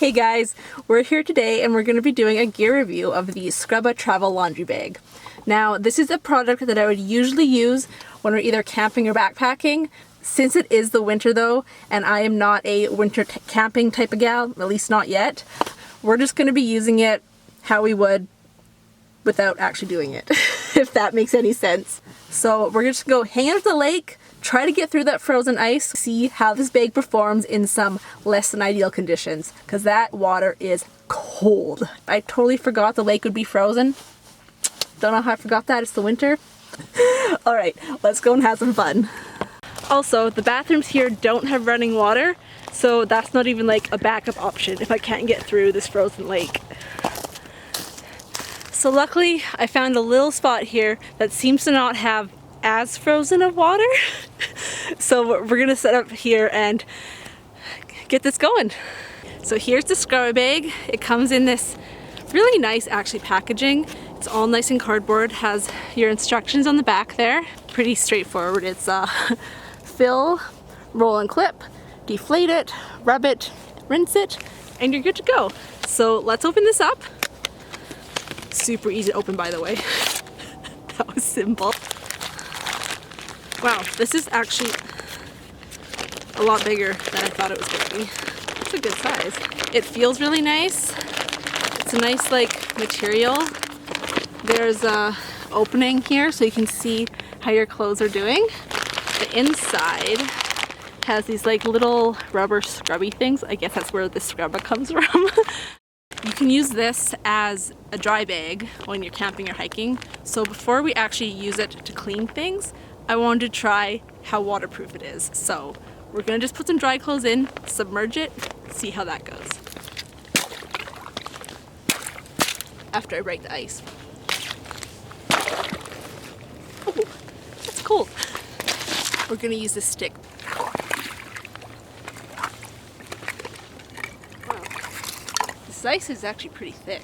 Hey guys, we're here today and we're going to be doing a gear review of the Scrubba Travel Laundry Bag. Now, this is a product that I would usually use when we're either camping or backpacking. Since it is the winter though, and I am not a winter camping type of gal, at least not yet, we're just going to be using it how we would without actually doing it, if that makes any sense. So we're just going to go hang out at the lake, try to get through that frozen ice, see how this bag performs in some less than ideal conditions, because that water is cold. I totally forgot the lake would be frozen. Don't know how I forgot that, it's the winter. Alright, let's go and have some fun. Also, the bathrooms here don't have running water, so that's not even like a backup option if I can't get through this frozen lake. So luckily, I found a little spot here that seems to not have as frozen of water. So we're gonna set up here and get this going. So here's the Scrubba bag. It comes in this really nice actually packaging. It's all nice and cardboard, has your instructions on the back there. Pretty straightforward. It's fill, roll and clip, deflate it, rub it, rinse it, and you're good to go. So let's open this up. Super easy to open, by the way. That was simple. Wow, this is actually a lot bigger than I thought it was going to be. It's a good size. It feels really nice. It's a nice like material. There's a opening here so you can see how your clothes are doing. The inside has these like little rubber scrubby things. I guess that's where the Scrubba comes from. You can use this as a dry bag when you're camping or hiking. So before we actually use it to clean things, I wanted to try how waterproof it is. So we're gonna just put some dry clothes in, submerge it, see how that goes. After I break the ice. Oh, that's cold. We're gonna use this stick. This ice is actually pretty thick.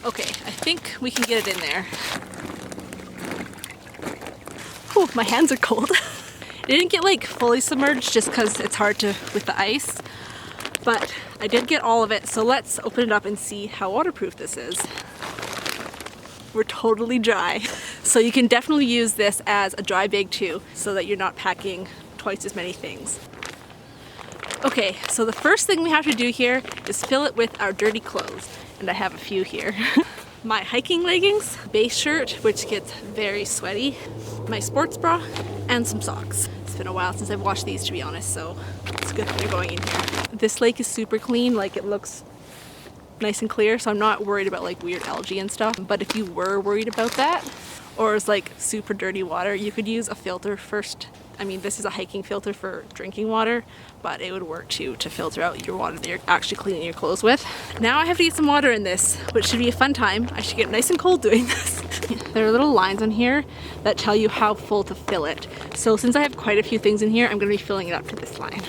Okay, I think we can get it in there. Oh, my hands are cold. It didn't get like fully submerged just because it's hard to with the ice, but I did get all of it, so let's open it up and see how waterproof this is. We're totally dry. So you can definitely use this as a dry bag too, so that you're not packing twice as many things. Okay, so the first thing we have to do here is fill it with our dirty clothes, and I have a few here. My hiking leggings, base shirt, which gets very sweaty, my sports bra, and some socks. It's been a while since I've washed these, to be honest, so it's good that they're going in here. This lake is super clean, like it looks nice and clear, so I'm not worried about like weird algae and stuff. But if you were worried about that, or it's like super dirty water, you could use a filter first. I mean, this is a hiking filter for drinking water, but it would work too to filter out your water that you're actually cleaning your clothes with. Now I have to get some water in this, which should be a fun time. I should get nice and cold doing this. There are little lines on here that tell you how full to fill it. So since I have quite a few things in here, I'm gonna be filling it up to this line.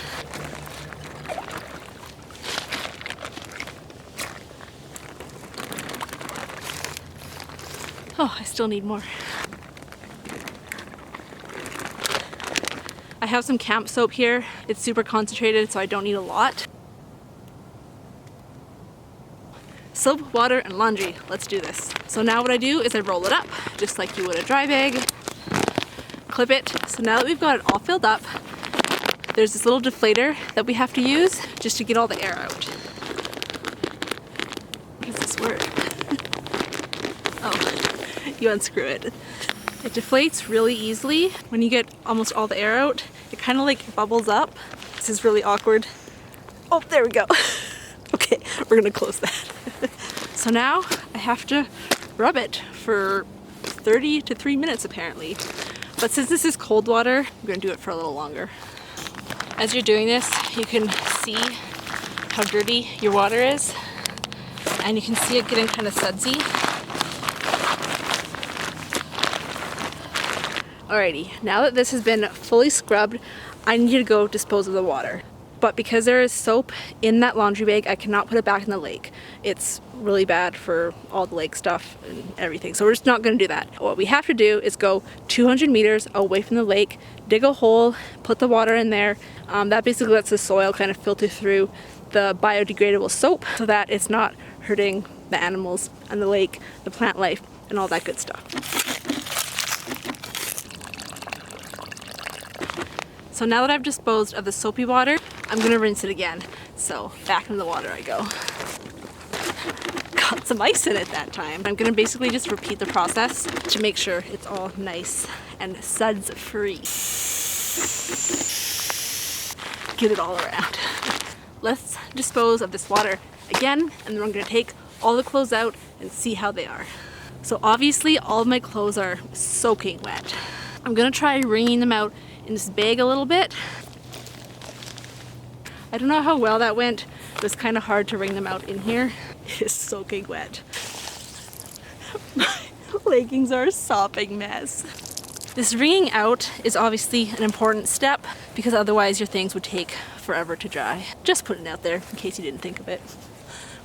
Oh, I still need more. I have some camp soap here. It's super concentrated, so I don't need a lot. Soap, water, and laundry. Let's do this. So now what I do is I roll it up, just like you would a dry bag. Clip it. So now that we've got it all filled up, there's this little deflator that we have to use just to get all the air out. What is this word? Oh, you unscrew it. It deflates really easily. When you get almost all the air out, it kind of like bubbles up. This is really awkward. Oh, there we go. Okay, we're gonna close that. So now I have to rub it for 30 to 3 minutes apparently. But since this is cold water, I'm gonna do it for a little longer. As you're doing this, you can see how dirty your water is. And you can see it getting kind of sudsy. Alrighty, now that this has been fully scrubbed, I need to go dispose of the water. But because there is soap in that laundry bag, I cannot put it back in the lake. It's really bad for all the lake stuff and everything. So we're just not gonna do that. What we have to do is go 200 meters away from the lake, dig a hole, put the water in there. That basically lets the soil kind of filter through the biodegradable soap so that it's not hurting the animals and the lake, the plant life, and all that good stuff. So now that I've disposed of the soapy water, I'm gonna rinse it again. So back into the water I go. Got some ice in it that time. I'm gonna basically just repeat the process to make sure it's all nice and suds free. Get it all around. Let's dispose of this water again, and then I'm gonna take all the clothes out and see how they are. So obviously all of my clothes are soaking wet. I'm gonna try wringing them out in this bag a little bit. I don't know how well that went. It was kind of hard to wring them out in here. It is soaking wet. My leggings are a sopping mess. This wringing out is obviously an important step because otherwise your things would take forever to dry. Just putting it out there in case you didn't think of it.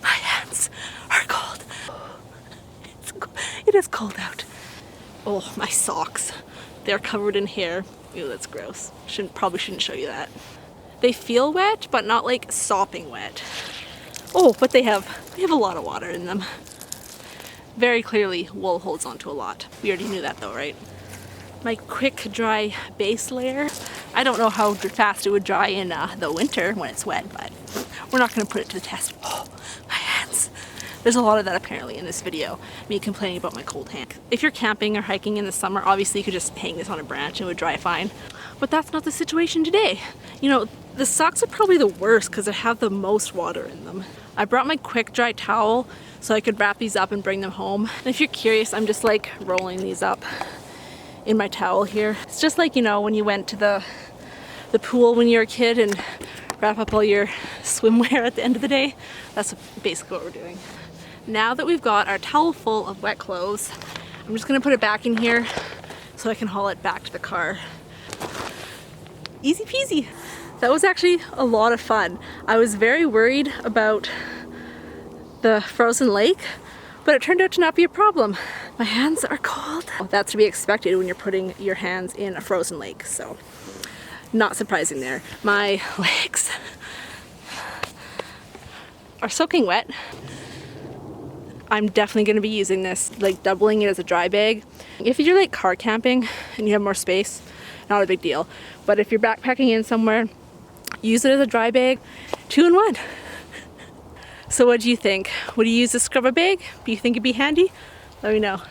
My hands are cold. It is cold out. Oh, my socks. They're covered in hair. Ew, that's gross. Probably shouldn't show you that. They feel wet, but not like sopping wet. Oh, but they have a lot of water in them. Very clearly, wool holds onto a lot. We already knew that though, right? My quick dry base layer. I don't know how fast it would dry in the winter when it's wet, but we're not gonna put it to the test. Oh, my hands. There's a lot of that apparently in this video, me complaining about my cold hand. If you're camping or hiking in the summer, obviously you could just hang this on a branch and it would dry fine. But that's not the situation today. You know, the socks are probably the worst because they have the most water in them. I brought my quick dry towel so I could wrap these up and bring them home. And if you're curious, I'm just like rolling these up in my towel here. It's just like, you know, when you went to the pool when you were a kid and wrap up all your swimwear at the end of the day. That's basically what we're doing. Now that we've got our towel full of wet clothes, I'm just gonna put it back in here so I can haul it back to the car. Easy peasy. That was actually a lot of fun. I was very worried about the frozen lake, but it turned out to not be a problem. My hands are cold. That's to be expected when you're putting your hands in a frozen lake, so not surprising there. My legs are soaking wet. I'm definitely going to be using this, like doubling it as a dry bag. If you're like car camping and you have more space, not a big deal. But if you're backpacking in somewhere, use it as a dry bag, 2-in-1. So what do you think? Would you use a Scrubba bag? Do you think it'd be handy? Let me know.